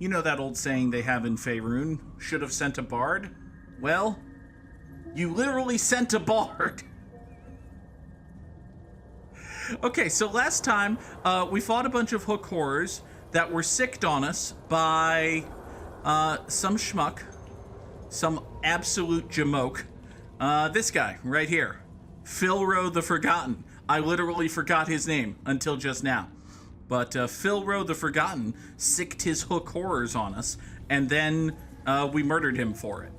You know that old saying they have in Faerun, should have sent a bard? Well, you literally sent a bard. Okay, so last time, we fought a bunch of hook horrors that were sicked on us by some schmuck, some absolute jamoke. This guy right here, Philro the Forgotten. I literally forgot his name until just now. But Philro the Forgotten sicked his hook horrors on us, and then we murdered him for it.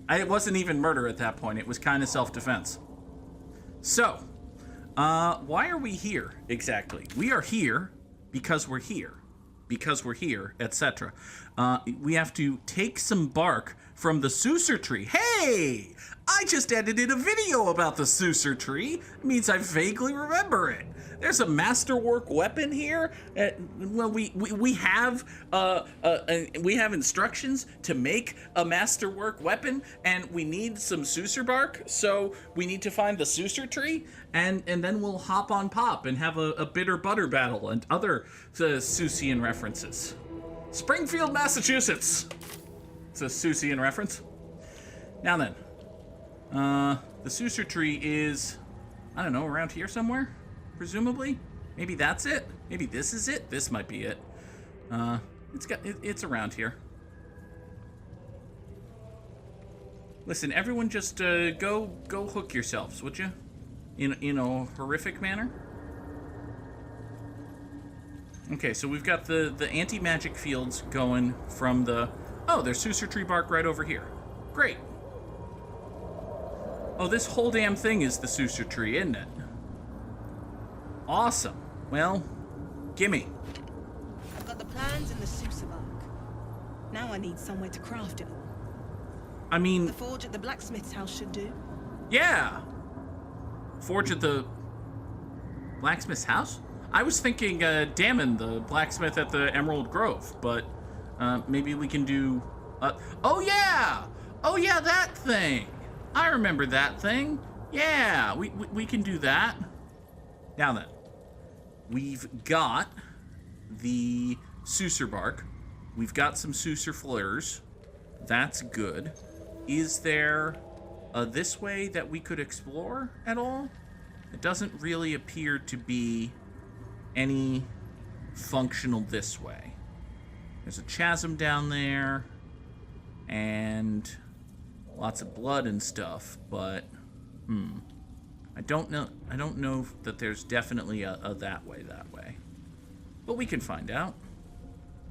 It wasn't even murder at that point. It was kind of self-defense. So, why are we here exactly? We are here because we're here. Because we're here, etc. We have to take some bark from the Susur tree. Hey! I just edited a video about the Susur tree. It means I vaguely remember it. There's a masterwork weapon here. Well, we have instructions to make a masterwork weapon, and we need some Susur bark. So we need to find the Susur tree, and then we'll hop on Pop and have a bitter butter battle and other Susian references. Springfield, Massachusetts. It's a Susian reference. Now then, the Susur tree is, I don't know, around here somewhere. Presumably, maybe that's it. Maybe this is it. This might be it. It's around here. Listen, everyone, just go hook yourselves, would you? In a horrific manner. Okay, so we've got the anti-magic fields going from the. Oh, there's Susur tree bark right over here. Great. Oh, this whole damn thing is the Susur tree, isn't it? Awesome. Well, gimme. I've got the plans and the Suvlach. Now I need somewhere to craft it all. I mean... The forge at the blacksmith's house should do. Yeah! Forge at the blacksmith's house? I was thinking Damon, the blacksmith at the Emerald Grove, but maybe we can do... oh yeah! Oh yeah, that thing! I remember that thing. Yeah, we can do that. Now then. We've got the Susur bark. We've got some Susur flares. That's good. Is there this way that we could explore at all? It doesn't really appear to be any functional this way. There's a chasm down there and lots of blood and stuff, but I don't know that there's definitely a that way. But we can find out.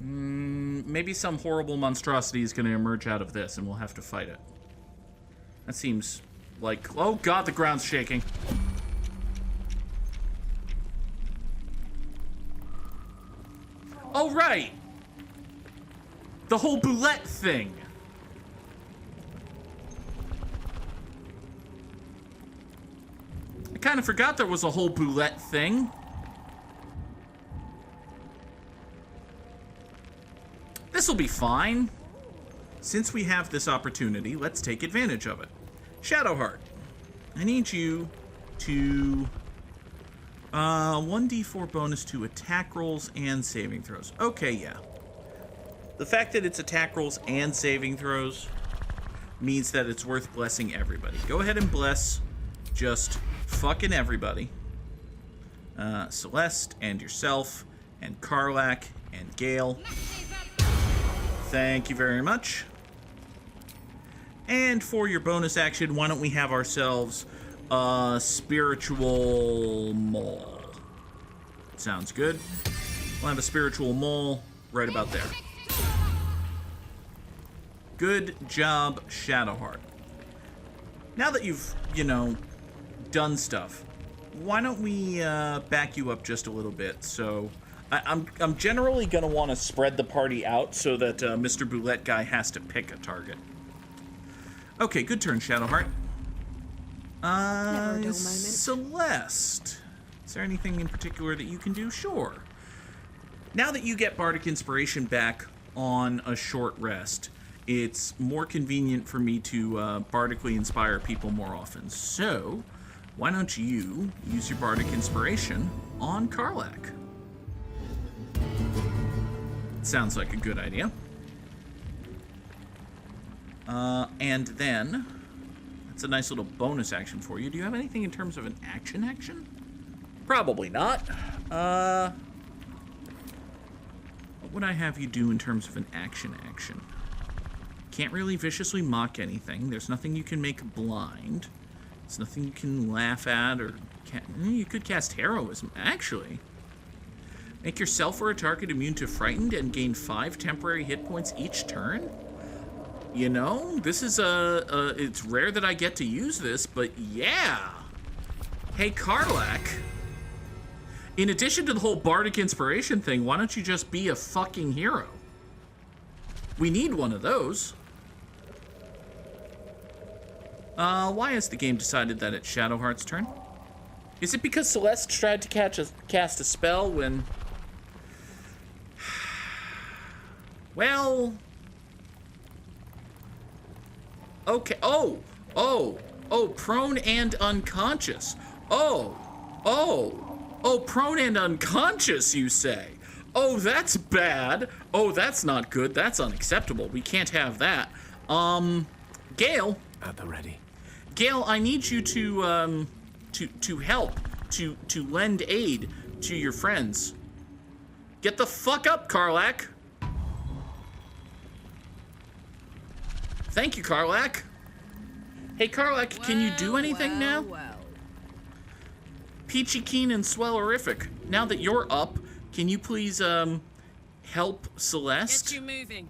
Maybe some horrible monstrosity is going to emerge out of this, and we'll have to fight it. That seems like... Oh god, the ground's shaking. Oh, right! The whole boulette thing. I kind of forgot there was a whole boulette thing. This'll be fine. Since we have this opportunity, let's take advantage of it. Shadowheart, I need you to 1d4 bonus to attack rolls and saving throws. Okay, yeah. The fact that it's attack rolls and saving throws means that it's worth blessing everybody. Go ahead and bless just fucking everybody. Celeste and yourself and Karlach and Gale. Thank you very much. And for your bonus action, why don't we have ourselves a spiritual mole? Sounds good. We'll have a spiritual mole right about there. Good job, Shadowheart. Now that you've, done stuff, why don't we back you up just a little bit? So I'm generally going to want to spread the party out so that Mr. Boulette guy has to pick a target. Okay, good turn, Shadowheart. Never a dull moment. Celeste, is there anything in particular that you can do? Sure. Now that you get Bardic Inspiration back on a short rest, it's more convenient for me to bardically inspire people more often. So, why don't you use your Bardic Inspiration on Karlach? sounds like a good idea. And then, that's a nice little bonus action for you. Do you have anything in terms of an action? Probably not. What would I have you do in terms of an action? Can't really viciously mock anything. There's nothing you can make blind. There's nothing you can laugh at, or you could cast heroism, actually. Make yourself or a target immune to frightened and gain 5 temporary hit points each turn? You know, this is it's rare that I get to use this, but yeah. Hey, Karlach. In addition to the whole bardic inspiration thing, why don't you just be a fucking hero? We need one of those. Why has the game decided that it's Shadowheart's turn? Is it because Celeste tried to cast a spell when... Well... Okay, oh, prone and unconscious. Oh, prone and unconscious, you say? Oh, that's bad. Oh, that's not good. That's unacceptable. We can't have that. Gale. At the ready. Gale, I need you to help, to lend aid to your friends. Get the fuck up, Karlach. Thank you, Karlach. Hey, Karlach, can you do anything now? Peachy Keen and Swellerific, now that you're up, can you please, help Celeste? Get you moving.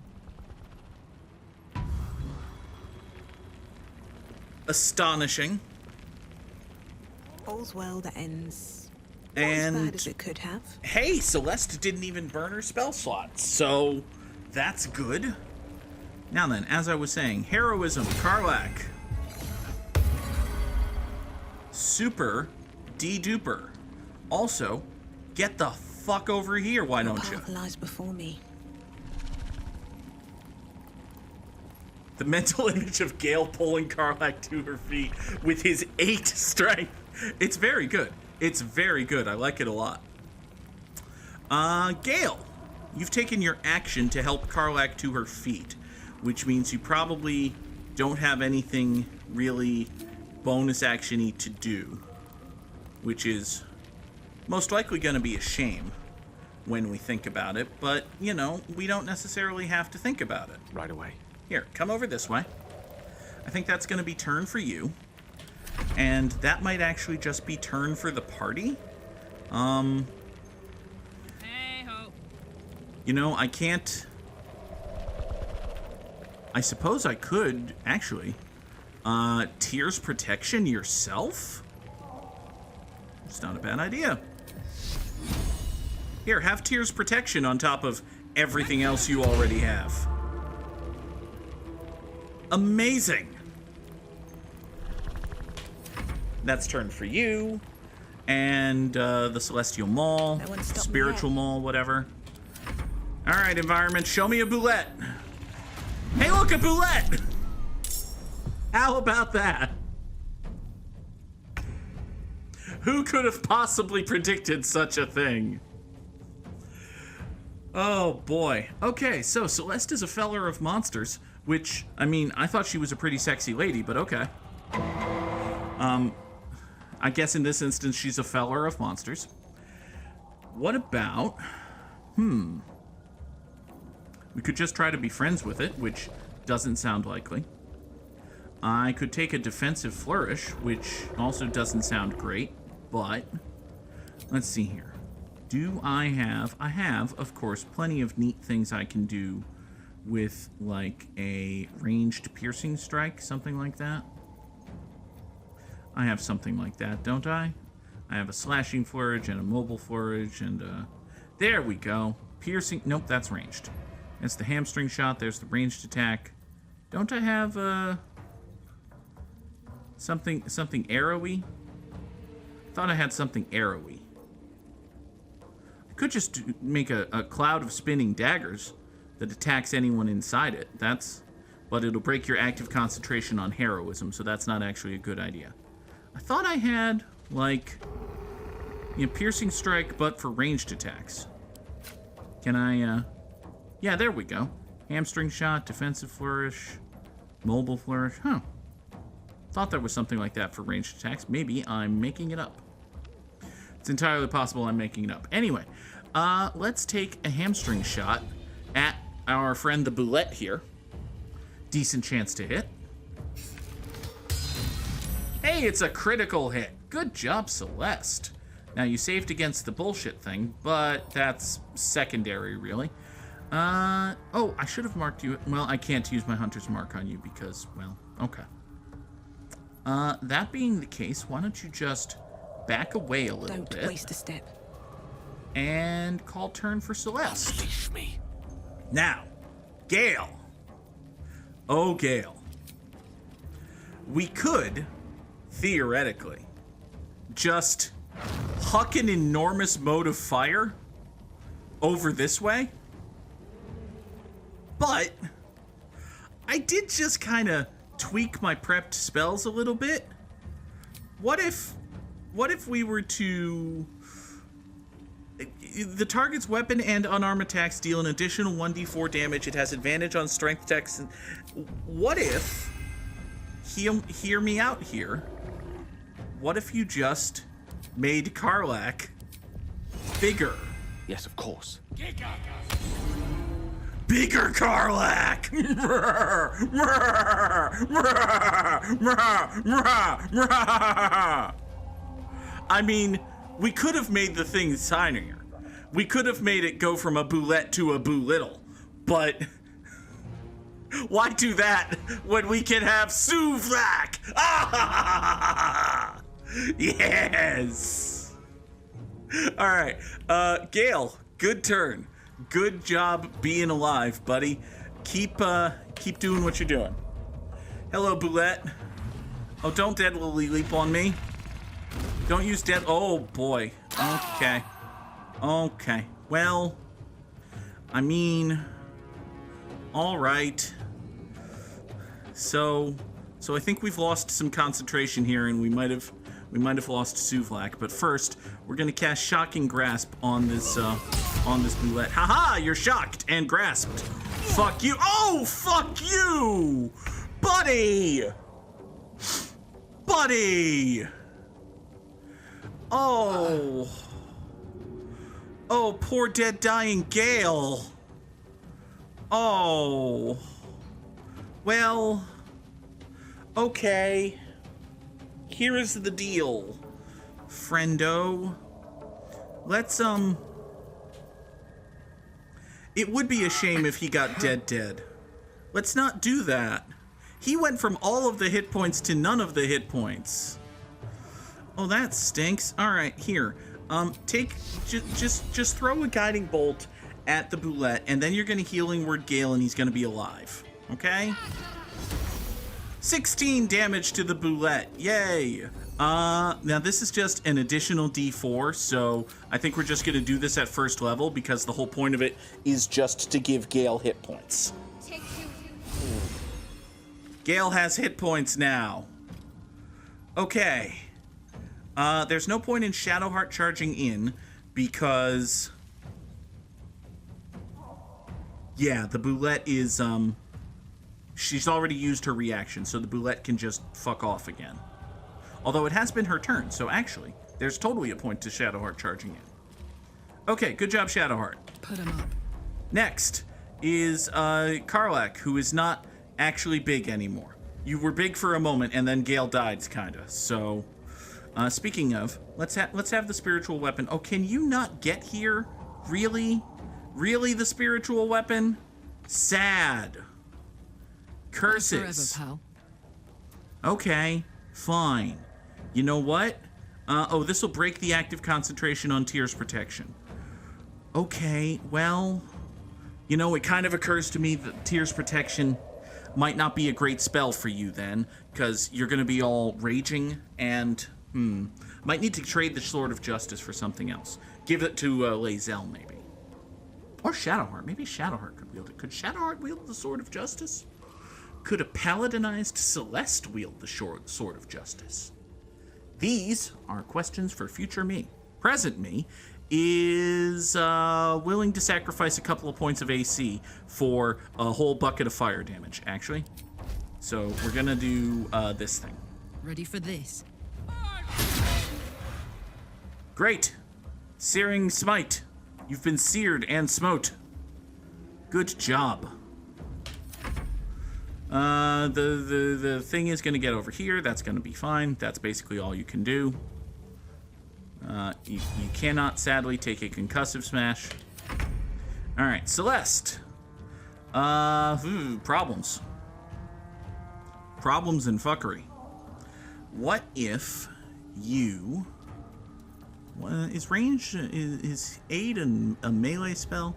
Astonishing. All's well that ends And as bad as it could have. Hey, Celeste didn't even burn her spell slots, so that's good. Now then, as I was saying, heroism, Karlach. Super de-duper. Also, get the fuck over here, why don't you? Path lies before me. The mental image of Gale pulling Karlach to her feet with his 8 strength. It's very good. It's very good. I like it a lot. Gale, you've taken your action to help Karlach to her feet, which means you probably don't have anything really bonus action-y to do, which is most likely going to be a shame when we think about it, but, you know, we don't necessarily have to think about it. Right away. Here, come over this way. I think that's going to be turn for you. And that might actually just be turn for the party. Hey-ho. You know, I can't... I suppose I could, actually. Tears protection yourself? It's not a bad idea. Here, have Tears protection on top of everything else you already have. Amazing. That's turn for you. And the Celestial Maul, Spiritual Maul, whatever. All right, environment, show me a boulette. Hey, look, a boulette. How about that? Who could have possibly predicted such a thing? Oh, boy. Okay, so Celeste is a feller of monsters, which, I mean, I thought she was a pretty sexy lady, but okay. I guess in this instance, she's a feller of monsters. What about... We could just try to be friends with it, which doesn't sound likely. I could take a defensive flourish, which also doesn't sound great, but... Let's see here. Do I have... I have, of course, plenty of neat things I can do with, like, a ranged piercing strike, something like that. I have something like that, don't I? I have a slashing flourish and a mobile flourish and there we go. Piercing, nope, that's ranged. That's the hamstring shot, there's the ranged attack. Don't I have something arrowy? Thought I had something arrowy. I could just make a cloud of spinning daggers that attacks anyone inside it. But it'll break your active concentration on heroism, so that's not actually a good idea. I thought I had, like, you know, piercing strike, but for ranged attacks. Can I Yeah, there we go. Hamstring shot, defensive flourish, mobile flourish. Huh. Thought there was something like that for ranged attacks. Maybe I'm making it up. It's entirely possible I'm making it up. Anyway, let's take a hamstring shot at our friend the Boulette here. Decent chance to hit. Hey, it's a critical hit. Good job, Celeste. Now, you saved against the bullshit thing, but that's secondary, really. Oh, I should have marked you. Well, I can't use my hunter's mark on you because, well, okay. That being the case, why don't you just back away a little bit. Don't waste a step. And call turn for Celeste. Unleash me. Now, Gale. Oh, Gale. We could, theoretically, just huck an enormous mode of fire over this way. But I did just kind of tweak my prepped spells a little bit. What if we were to... The target's weapon and unarmed attacks deal an additional 1d4 damage. It has advantage on strength checks. What if... Hear me out here. What if you just made Karlach bigger? Yes, of course. Bigger Karlach! I mean, we could have made the thing tinier. We could have made it go from a boulette to a boulittle. But why do that when we can have Suvlach? Ah! Yes! Alright, Gale, good turn. Good job being alive, buddy. Keep doing what you're doing. Hello, Boulette. Oh, don't deadly leap on me. Don't use dead. Oh, boy. Okay. Okay. Well, I mean, all right. So I think we've lost some concentration here, and we might have lost Suvlach. But first, we're gonna cast Shocking Grasp on this Boulette. Haha! You're shocked and grasped. Fuck you! Oh, fuck you, buddy! Buddy! Oh. Oh, poor dead dying Gale. Oh. Well, okay. Here is the deal, friendo. Let's, it would be a shame if he got dead. Let's not do that. He went from all of the hit points to none of the hit points. Oh, that stinks. All right, here. Just throw a guiding bolt at the Boulette, and then you're gonna healing word Gale, and he's gonna be alive. Okay? 16 damage to the Boulette. Yay. Now this is just an additional D4, so I think we're just gonna do this at first level because the whole point of it is just to give Gale hit points. Gale has hit points now. Okay. There's no point in Shadowheart charging in because... Yeah, the Boulette is, she's already used her reaction, so the Boulette can just fuck off again. Although it has been her turn, so actually, there's totally a point to Shadowheart charging in. Okay, good job, Shadowheart. Put him up. Next is Karlach, who is not actually big anymore. You were big for a moment, and then Gale died, kinda. So, speaking of, let's have the spiritual weapon. Oh, can you not get here? Really? Really, the spiritual weapon? Sad. Curses. Forever, pal. Okay, fine. You know what? Oh, this will break the active concentration on Tears Protection. Okay, well, you know, it kind of occurs to me that Tears Protection might not be a great spell for you then, because you're going to be all raging and, might need to trade the Sword of Justice for something else. Give it to Lae'zel, maybe. Or Shadowheart. Maybe Shadowheart could wield it. Could Shadowheart wield the Sword of Justice? Could a paladinized Celeste wield the Sword of Justice? These are questions for future me. Present me is willing to sacrifice a couple of points of AC for a whole bucket of fire damage, actually. So we're gonna do this thing. Ready for this? Great. Searing Smite. You've been seared and smote. Good job. The thing is gonna get over here. That's gonna be fine. That's basically all you can do. You cannot, sadly, take a concussive smash. Alright, Celeste. Problems. Problems and fuckery. What if you... is range... Is aid a melee spell?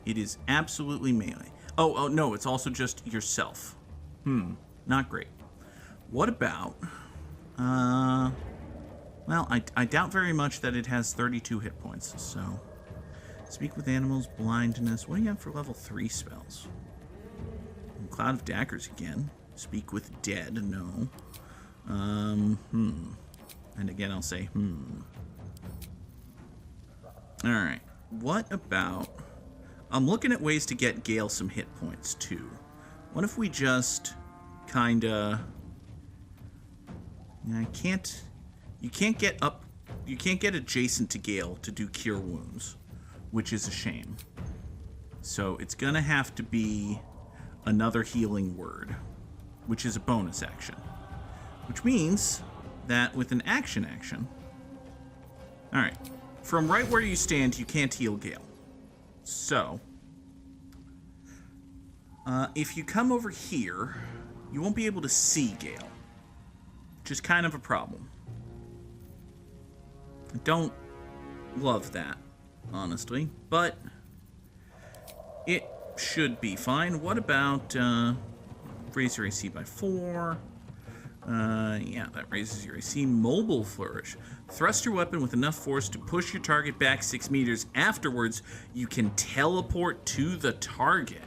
It is absolutely melee. Oh, no, it's also just yourself. Not great. What about... Well, I doubt very much that it has 32 hit points, so... Speak with animals, blindness. What do you have for level 3 spells? Cloud of Daggers again. Speak with dead, no. And again, I'll say, Alright, what about... I'm looking at ways to get Gale some hit points, too. What if we just kinda... You can't get up... You can't get adjacent to Gale to do Cure Wounds, which is a shame. So it's gonna have to be another healing word, which is a bonus action. Which means that with an action... Alright. From right where you stand, you can't heal Gale. So... if you come over here, you won't be able to see Gale. Which is kind of a problem. I don't love that, honestly, but it should be fine. What about raise your AC by 4? Yeah, that raises your AC. Mobile Flourish. Thrust your weapon with enough force to push your target back 6 meters. Afterwards, you can teleport to the target.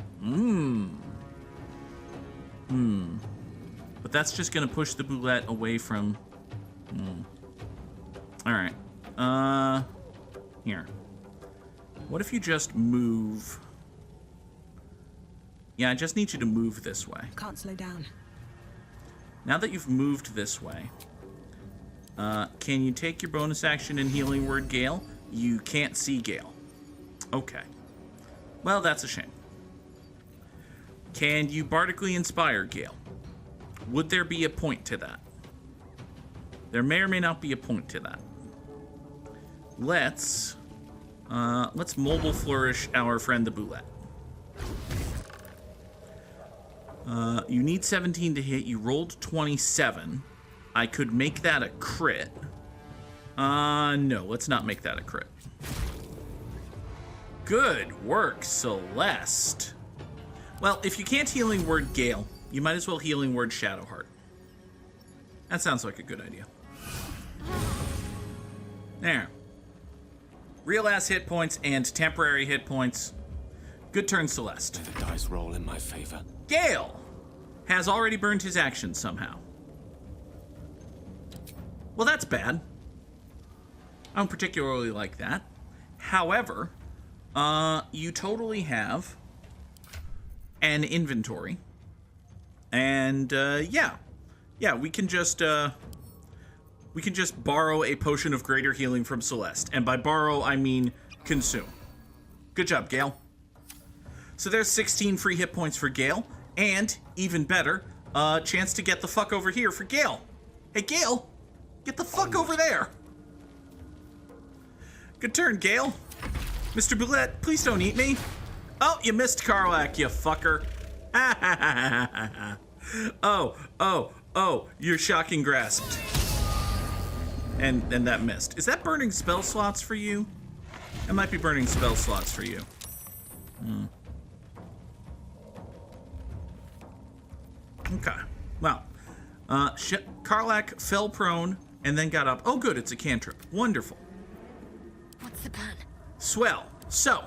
But that's just going to push the boulette away from... Alright. Here. What if you just move... Yeah, I just need you to move this way. Can't slow down. Now that you've moved this way, can you take your bonus action and healing word Gale? You can't see Gale. Okay. Well, that's a shame. Can you bardically inspire Gale? Would there be a point to that? There may or may not be a point to that. Let's mobile flourish our friend the boulette. You need 17 to hit. You rolled 27. I could make that a crit. No, let's not make that a crit. Good work, Celeste. Well, if you can't healing word Gale, you might as well healing word Shadowheart. That sounds like a good idea. There. Real ass hit points and temporary hit points. Good turn, Celeste. The dice roll in my favor. Gale has already burned his action somehow. Well, that's bad. I don't particularly like that. However, you totally have an inventory. And, yeah, we can just borrow a potion of greater healing from Celeste. And by borrow, I mean consume. Good job, Gale. So there's 16 free hit points for Gale. And, even better, a chance to get the fuck over here for Gale. Hey, Gale, get the fuck over there. Good turn, Gale. Mr. Boulette, please don't eat me. Oh, you missed Karlach, you fucker. Oh, you're shocking grasped. And that missed. Is that burning spell slots for you? It might be burning spell slots for you. Okay. Well, Karlach fell prone and then got up. Oh, good, it's a cantrip. Wonderful. What's the plan? Swell. So,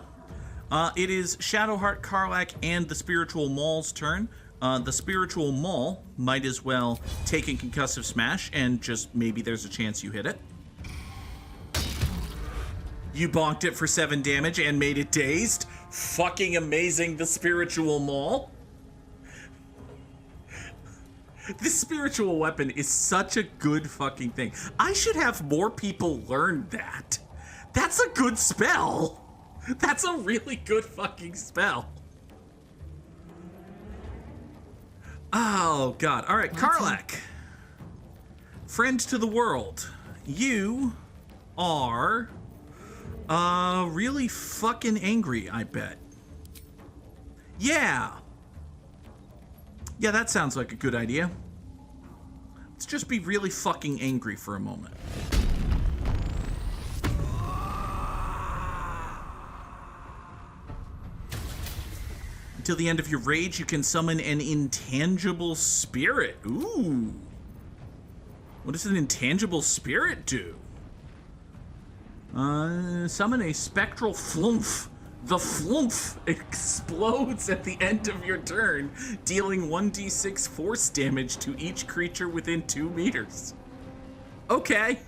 it is Shadowheart, Karlach, and the Spiritual Maul's turn. The Spiritual Maul might as well take a concussive smash, and just maybe there's a chance you hit it. You bonked it for 7 damage and made it dazed. Fucking amazing, the spiritual maul. This spiritual weapon is such a good fucking thing. I should have more people learn that. That's a good spell. That's a really good fucking spell. Oh, God. All right, Karlach. Friend to the world. You are really fucking angry, I bet. Yeah. Yeah, that sounds like a good idea. Let's just be really fucking angry for a moment. Until the end of your rage, you can summon an intangible spirit. Ooh. What does an intangible spirit do? Summon a spectral flumph. The flumph explodes at the end of your turn, dealing 1d6 force damage to each creature within 2 meters. Okay.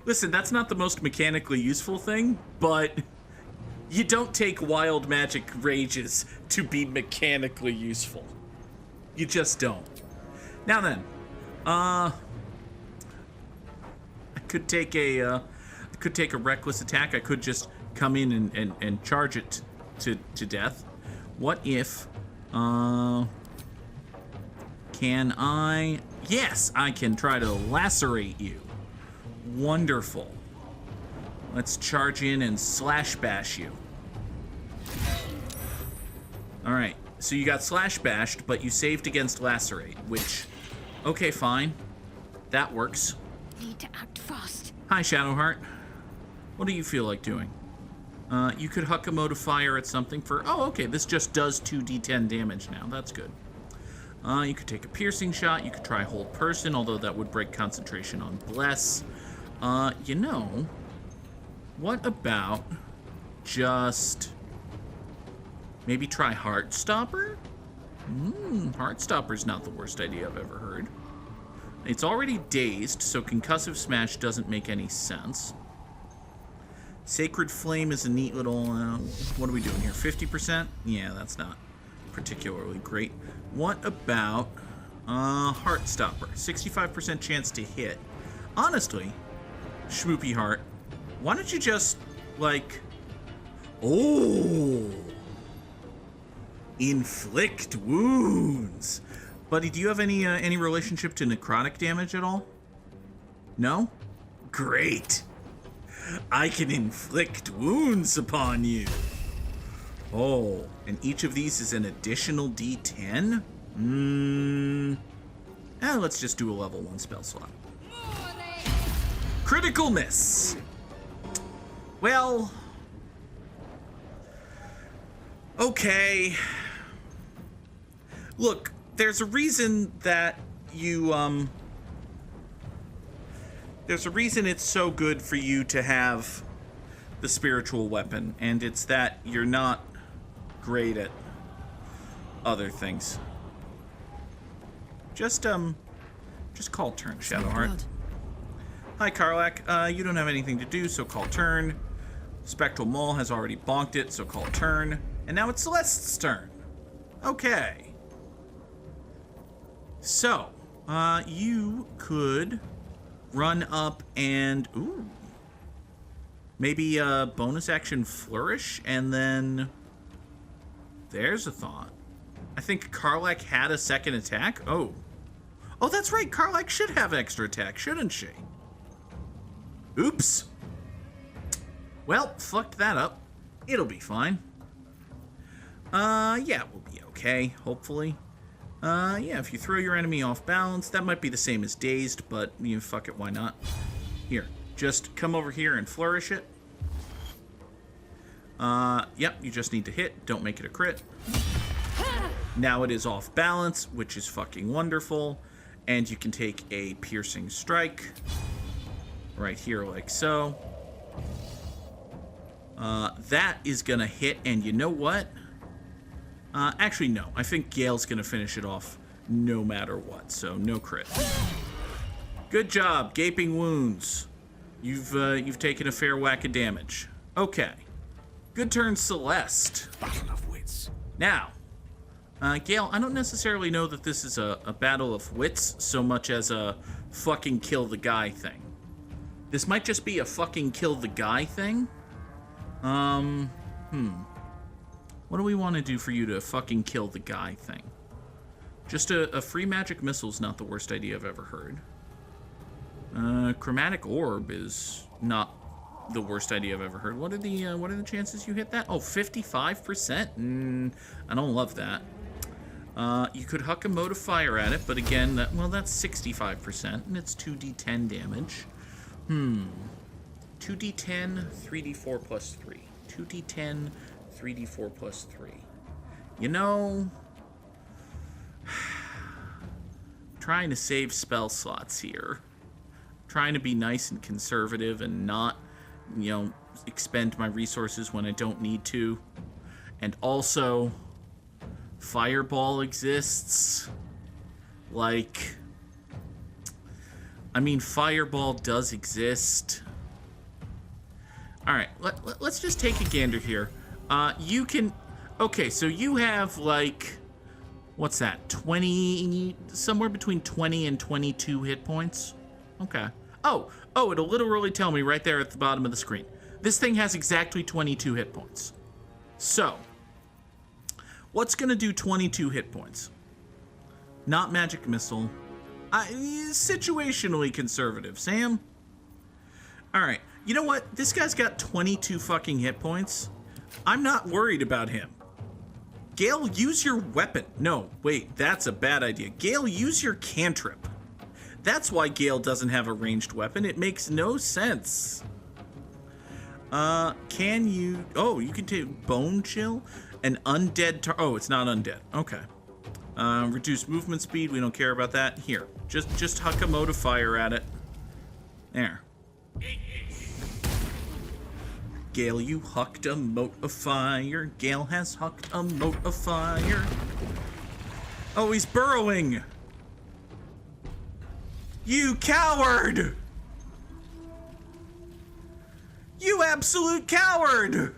Listen, that's not the most mechanically useful thing, but you don't take wild magic rages to be mechanically useful. You just don't. Now then, I could take a reckless attack. I could just come in and charge it to death. What if, can I? Yes, I can try to lacerate you. Wonderful. Let's charge in and slash bash you. All right, so you got slash bashed, but you saved against lacerate, which, okay, fine. That works. Need to act fast. Hi, Shadowheart. What do you feel like doing? You could huck a modifier at something for... Oh, okay, this just does 2d10 damage now. That's good. You could take a piercing shot. You could try hold person, although that would break concentration on bless. You know, what about just maybe try Heartstopper? Heartstopper's not the worst idea I've ever heard. It's already dazed, so concussive smash doesn't make any sense. Sacred Flame is a neat little, what are we doing here, 50%? Yeah, that's not particularly great. What about Heartstopper? 65% chance to hit. Honestly, Schmoopy Heart, why don't you just, like, oh, inflict wounds. Buddy, do you have any relationship to necrotic damage at all? No? Great. I can inflict wounds upon you. Oh, and each of these is an additional d10? Let's just do a level 1 spell slot. Critical miss. Well, okay. Look, there's a reason that you, there's a reason it's so good for you to have the spiritual weapon, and it's that you're not great at other things. Just call turn, Shadowheart. Hi, Karlach. You don't have anything to do, so call turn. Spectral Maul has already bonked it, so call turn. And now it's Celeste's turn. Okay. So, you could run up and, ooh, maybe a bonus action flourish, and then there's a thought. I think Karlach had a second attack. Oh, that's right. Karlach should have extra attack, shouldn't she? Oops. Well, fucked that up. It'll be fine. Yeah, we'll be okay, hopefully. Yeah, if you throw your enemy off balance, that might be the same as dazed, but, you know, fuck it, why not? Here, just come over here and flourish it. Yep, you just need to hit, don't make it a crit. Now it is off balance, which is fucking wonderful, and you can take a piercing strike right here like so. That is gonna hit, and you know what? Actually, no. I think Gale's gonna finish it off no matter what, so no crit. Good job, gaping wounds. You've taken a fair whack of damage. Okay. Good turn, Celeste. Battle of wits. Now, Gale, I don't necessarily know that this is a battle of wits so much as a fucking kill the guy thing. This might just be a fucking kill the guy thing. What do we want to do for you to fucking kill the guy thing? Just a free magic missile's not the worst idea I've ever heard. Chromatic orb is not the worst idea I've ever heard. What are the chances you hit that? Oh, 55%? I don't love that. You could huck a mode of fire at it, but again, that's 65%, and it's 2d10 damage. 2d10, 3d4 plus 3. 2d10, 3d4 plus 3. You know, trying to save spell slots here. Trying to be nice and conservative and not, expend my resources when I don't need to. And also, Fireball exists. Fireball does exist. Alright, let's just take a gander here. You can... Okay, so you have, what's that? 20... Somewhere between 20 and 22 hit points? Okay. Oh, it'll literally tell me right there at the bottom of the screen. This thing has exactly 22 hit points. So, what's gonna do 22 hit points? Not magic missile. Situationally conservative. Sam? Alright, you know what? This guy's got 22 fucking hit points. I'm not worried about him. Gale, use your weapon. No, wait, that's a bad idea. Gale, use your cantrip. That's why Gale doesn't have a ranged weapon. It makes no sense. Can you... Oh, you can take Bone Chill? An undead... Oh, it's not undead. Okay. Reduce movement speed. We don't care about that. Here. Just huck a mode of fire at it. There. Gale, you hucked a mote of fire. Gale has hucked a mote of fire. Oh, he's burrowing! You coward! You absolute coward!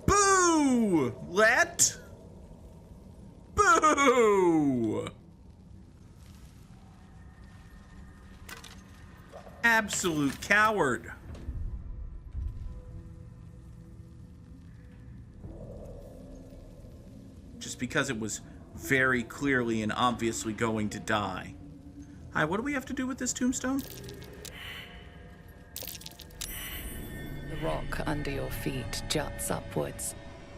Boo! Let! Boo! Absolute coward. Just because it was very clearly and obviously going to die. Hi, what do we have to do with this tombstone? The rock under your feet juts upwards,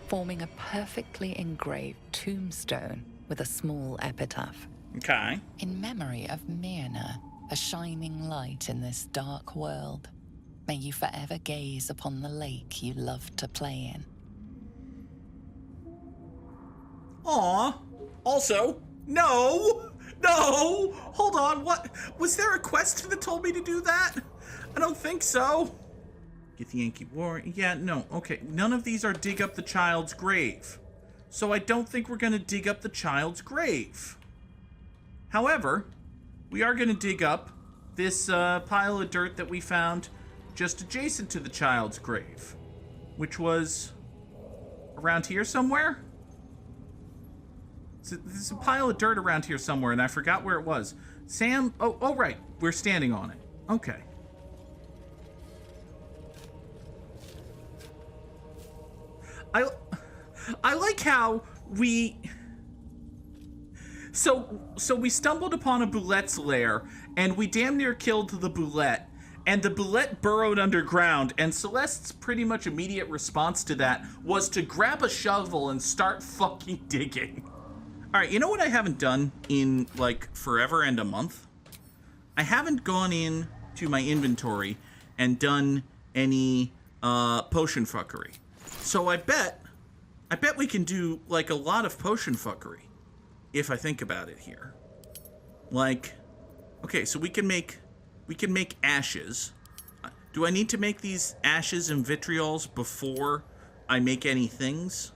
forming a perfectly engraved tombstone with a small epitaph. Okay. In memory of Myrna, a shining light in this dark world, may you forever gaze upon the lake you loved to play in. Aw. Also, no! No! Hold on, what? Was there a quest that told me to do that? I don't think so. Get the Yankee War. Yeah, no. Okay, none of these are dig up the child's grave. So I don't think we're gonna dig up the child's grave. However, we are gonna dig up this pile of dirt that we found just adjacent to the child's grave, which was around here somewhere. So there's a pile of dirt around here somewhere, and I forgot where it was. Sam, oh right, we're standing on it. Okay. I like how we... So we stumbled upon a boulette's lair, and we damn near killed the boulette, and the boulette burrowed underground, and Celeste's pretty much immediate response to that was to grab a shovel and start fucking digging. Alright, you know what I haven't done in, forever and a month? I haven't gone in to my inventory and done any, potion fuckery. So I bet we can do, a lot of potion fuckery, if I think about it here. Okay, so we can make ashes. Do I need to make these ashes and vitriols before I make any things?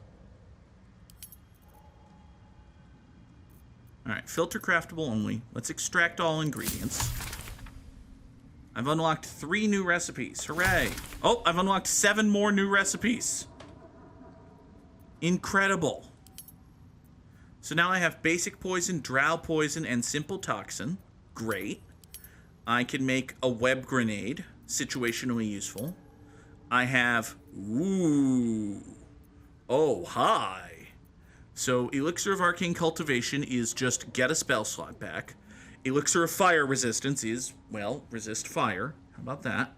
Alright, filter craftable only. Let's extract all ingredients. I've unlocked 3 new recipes. Hooray! Oh, I've unlocked 7 more new recipes. Incredible. So now I have basic poison, drow poison, and simple toxin. Great. I can make a web grenade. Situationally useful. I have... Ooh. Oh, hi. So, Elixir of Arcane Cultivation is just get a spell slot back. Elixir of Fire Resistance is, well, resist fire. How about that?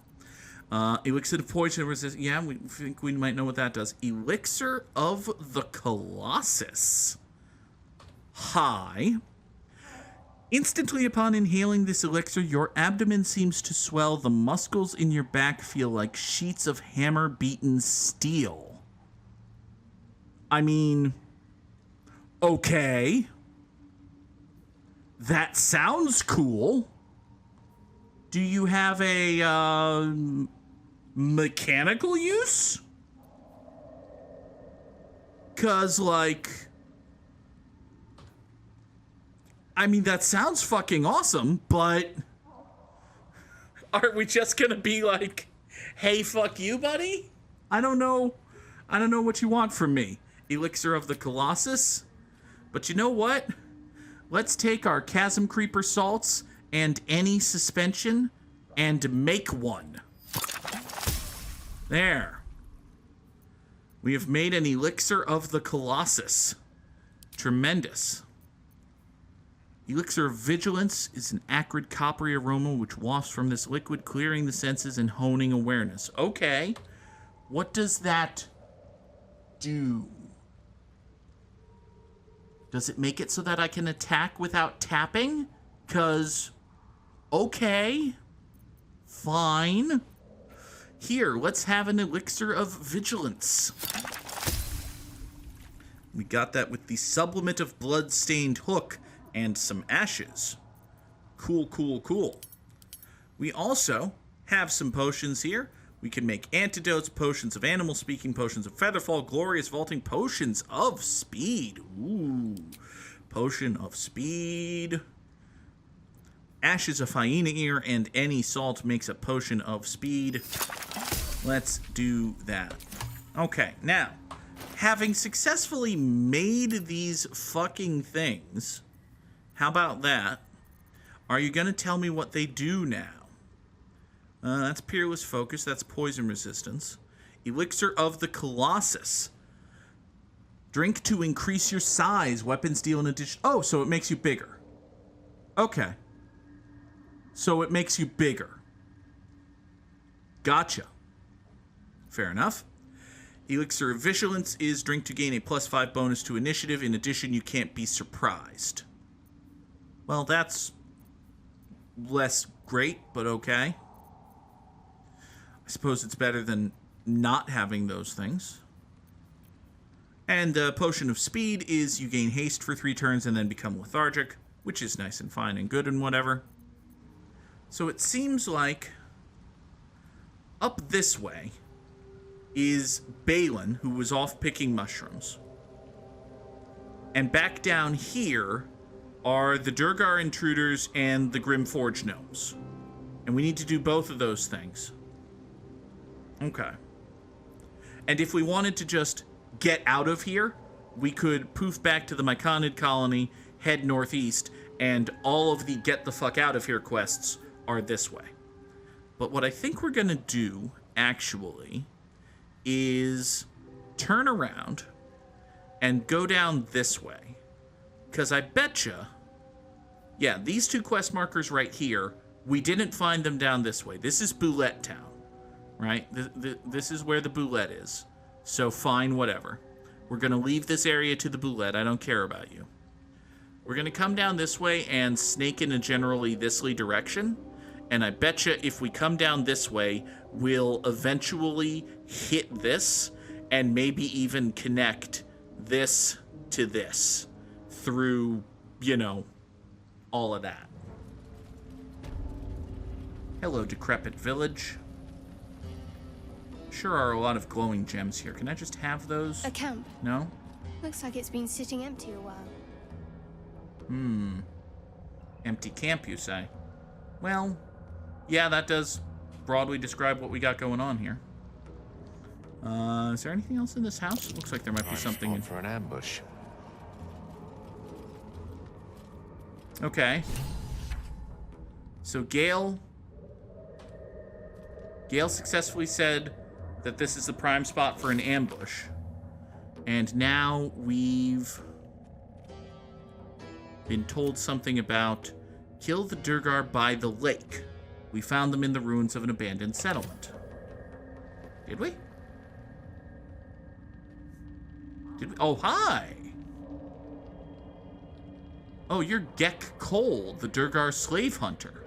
Elixir of Poison Resist... Yeah, we think we might know what that does. Elixir of the Colossus. Hi. Instantly upon inhaling this elixir, your abdomen seems to swell. The muscles in your back feel like sheets of hammer-beaten steel. I mean... Okay. That sounds cool. Do you have a, mechanical use? 'Cause, like... I mean, that sounds fucking awesome, but... Are we just gonna be like, hey, fuck you, buddy? I don't know what you want from me. Elixir of the Colossus? But you know what? Let's take our Chasm Creeper salts and any suspension and make one. There. We have made an Elixir of the Colossus. Tremendous. Elixir of Vigilance is an acrid coppery aroma which wafts from this liquid, clearing the senses and honing awareness. Okay. What does that do? Does it make it so that I can attack without tapping? 'Cause, okay, fine. Here, let's have an Elixir of Vigilance. We got that with the Sublimate of Blood-Stained Hook and some ashes. Cool, cool, cool. We also have some potions here. We can make antidotes, potions of animal speaking, potions of featherfall, glorious vaulting, potions of speed. Ooh, potion of speed. Ashes of hyena ear and any salt makes a potion of speed. Let's do that. Okay, now, having successfully made these fucking things, how about that? Are you gonna tell me what they do now? That's Peerless Focus. That's Poison Resistance. Elixir of the Colossus. Drink to increase your size. Weapons deal in addition... Oh, so it makes you bigger. Okay. So it makes you bigger. Gotcha. Fair enough. Elixir of Vigilance is drink to gain a +5 bonus to initiative. In addition, you can't be surprised. Well, that's less great, but okay. I suppose it's better than not having those things. And Potion of Speed is you gain haste for 3 turns and then become lethargic, which is nice and fine and good and whatever. So it seems like up this way is Balin, who was off picking mushrooms. And back down here are the Durgar Intruders and the Grimforge Gnomes. And we need to do both of those things. Okay. And if we wanted to just get out of here, we could poof back to the Myconid colony, head northeast, and all of the get the fuck out of here quests are this way. But what I think we're gonna do, actually, is turn around and go down this way. Because I betcha, yeah, these 2 quest markers right here, we didn't find them down this way. This is Boulette Town. Right? This is where the Boulette is. So fine, whatever. We're going to leave this area to the Boulette. I don't care about you. We're going to come down this way and snake in a generally thisly direction. And I betcha if we come down this way, we'll eventually hit this and maybe even connect this to this through, you know, all of that. Hello, decrepit village. Sure are a lot of glowing gems here. Can I just have those? A camp. No? Looks like it's been sitting empty a while. Empty camp, you say? Well, yeah, that does broadly describe what we got going on here. Is there anything else in this house? It looks like there might be something. For an ambush. Okay. So Gale successfully said that this is the prime spot for an ambush. And now we've been told something about kill the Durgar by the lake. We found them in the ruins of an abandoned settlement. Did we? Oh, hi! Oh, you're Gek Cole, the Durgar slave hunter.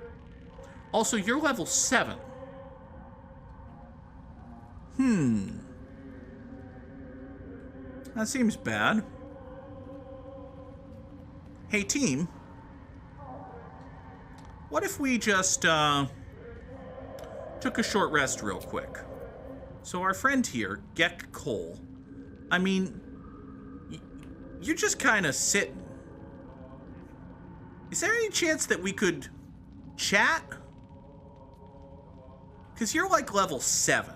Also, you're level 7. That seems bad. Hey, team. What if we just, took a short rest real quick? So our friend here, Gek Cole, I mean, you're just kind of sitting. Is there any chance that we could chat? Because you're like level 7.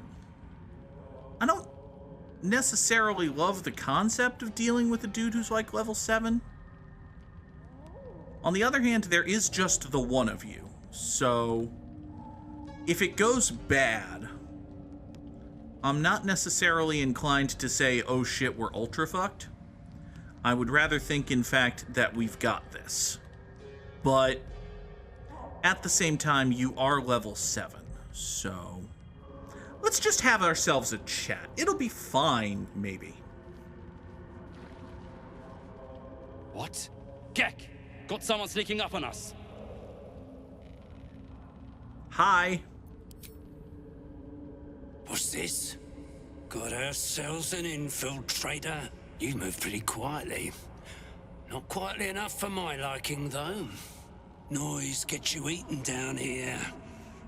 I don't necessarily love the concept of dealing with a dude who's like level 7. On the other hand, there is just the one of you. So, if it goes bad, I'm not necessarily inclined to say, oh shit, we're ultra fucked. I would rather think, in fact, that we've got this. But, at the same time, you are level 7, so let's just have ourselves a chat. It'll be fine, maybe. What? Gek! Got someone sneaking up on us. Hi. What's this? Got ourselves an infiltrator? You move pretty quietly. Not quietly enough for my liking, though. Noise gets you eaten down here.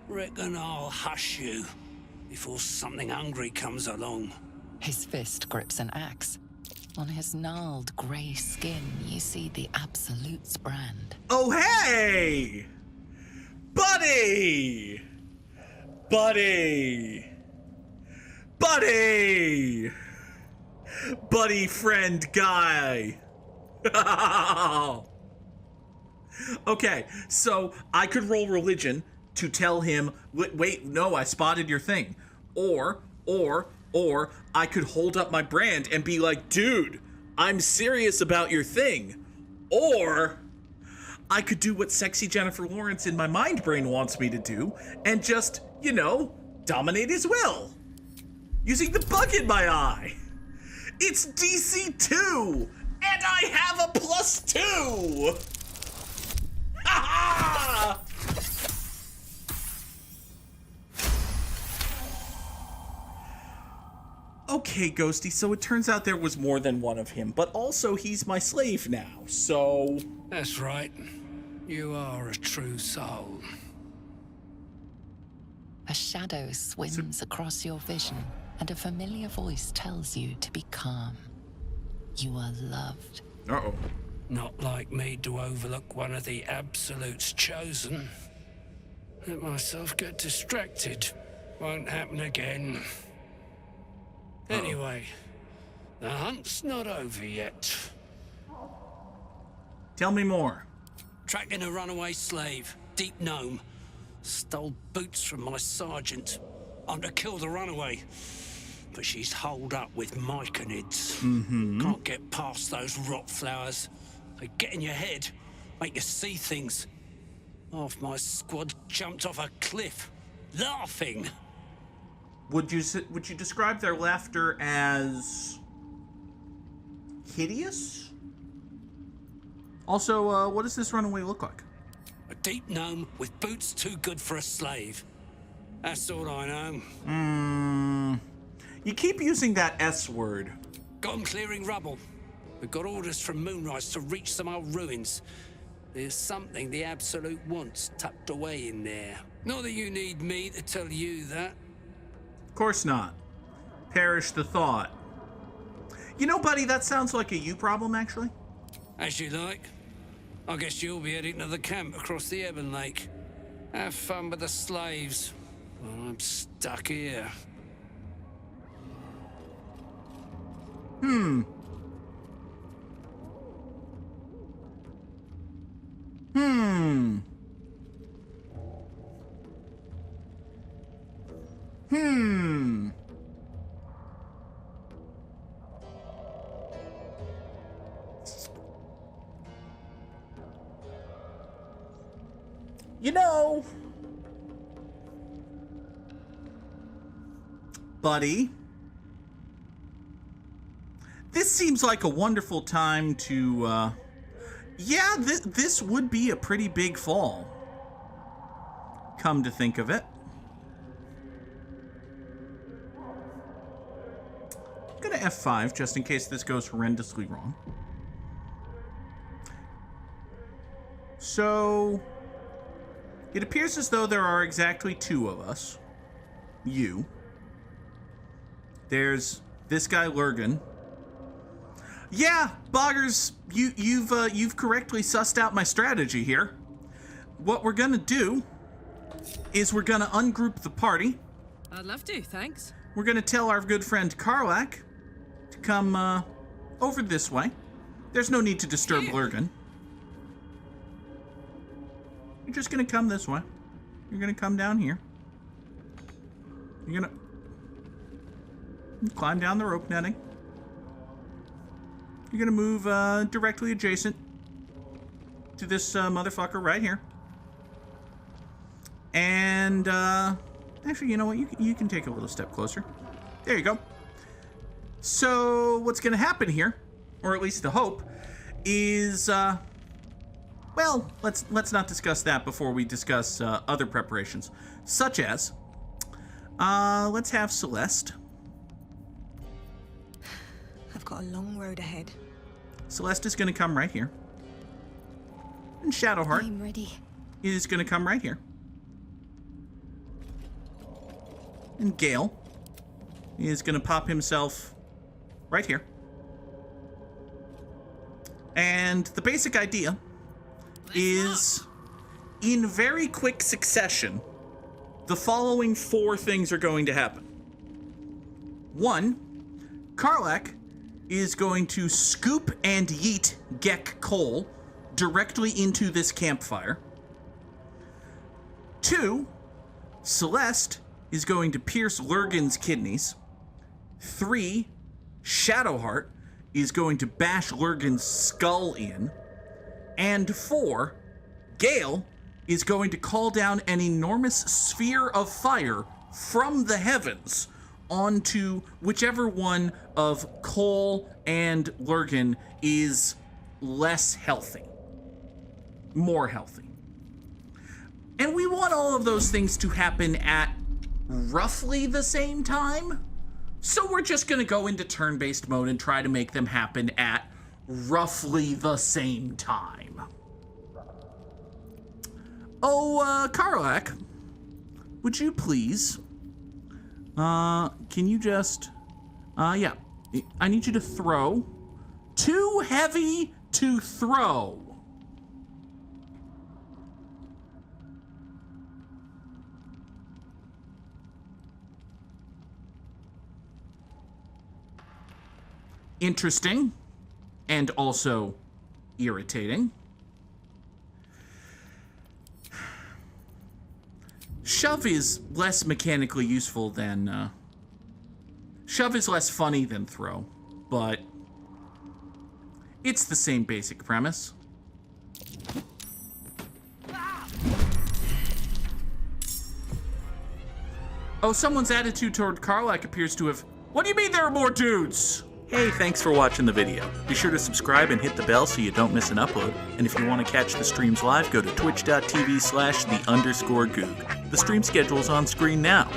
Reckon I'll hush you before something hungry comes along. His fist grips an axe. On his gnarled grey skin, you see the Absolute's brand. Oh, hey! Buddy! Buddy! Buddy! Buddy friend guy! Okay, so I could roll religion to tell him, wait, no, I spotted your thing. Or I could hold up my brand and be like, dude, I'm serious about your thing. Or I could do what sexy Jennifer Lawrence in my mind brain wants me to do and just, dominate his will. Using the bug in my eye. It's DC 2, and I have a +2. Ha ha! Okay, Ghosty, so it turns out there was more than one of him, but also he's my slave now, so... That's right. You are a true soul. A shadow swims across your vision, and a familiar voice tells you to be calm. You are loved. Uh-oh. Not like me to overlook one of the Absolute's chosen. Let myself get distracted. Won't happen again. Anyway, the hunt's not over yet. Tell me more. Tracking a runaway slave, deep gnome. Stole boots from my sergeant. I'm to kill the runaway. But she's holed up with myconids. Can't get past those rot flowers. They get in your head, make you see things. Half my squad jumped off a cliff, laughing. Would you describe their laughter as hideous? Also, what does this runaway look like? A deep gnome with boots too good for a slave. That's all I know. You keep using that S word. Got 'em clearing rubble. We've got orders from Moonrise to reach some old ruins. There's something the Absolute wants tucked away in there. Not that you need me to tell you that. Of course not. Perish the thought. You know, buddy, that sounds like a you problem, actually. As you like. I guess you'll be heading to the camp across the Ebon Lake. Have fun with the slaves. Well, I'm stuck here. Hmm. You know, buddy, this seems like a wonderful time to, yeah, this would be a pretty big fall. Come to think of it. I'm gonna F5 just in case this goes horrendously wrong. So, it appears as though there are exactly 2 of us. You. There's this guy Lurgan. Yeah, Boggers, you've correctly sussed out my strategy here. What we're gonna do is we're gonna ungroup the party. I'd love to, thanks. We're gonna tell our good friend Karlach to come over this way. There's no need to disturb Lurgan. You're just gonna come this way. You're gonna come down here. You're gonna climb down the rope netting. You're gonna move directly adjacent to this motherfucker right here. And actually, you know what? You can take a little step closer. There you go. So what's gonna happen here, or at least the hope, is well, let's not discuss that before we discuss other preparations, such as let's have Celeste. I've got a long road ahead. Celeste is going to come right here. And Shadowheart I'm ready. is going to come right here. And Gale is going to pop himself right here. And the basic idea is, in very quick succession, the following 4 things are going to happen. 1, Karlach is going to scoop and yeet Gek coal directly into this campfire. 2, Celeste is going to pierce Lurgan's kidneys. 3, Shadowheart is going to bash Lurgan's skull in. And 4, Gale is going to call down an enormous sphere of fire from the heavens onto whichever one of Cole and Lurgan is less healthy. More healthy. And we want all of those things to happen at roughly the same time. So we're just going to go into turn-based mode and try to make them happen at roughly the same time. Oh, Karlach, would you please, can you just, yeah, I need you to throw. Too heavy to throw. Interesting, and also irritating. Shove is less mechanically useful than, shove is less funny than throw, but it's the same basic premise. Oh, someone's attitude toward Karlach appears to have... What do you mean there are more dudes? Hey, thanks for watching the video. Be sure to subscribe and hit the bell so you don't miss an upload. And if you want to catch the streams live, go to twitch.tv/the_Goog. The stream schedule's on screen now.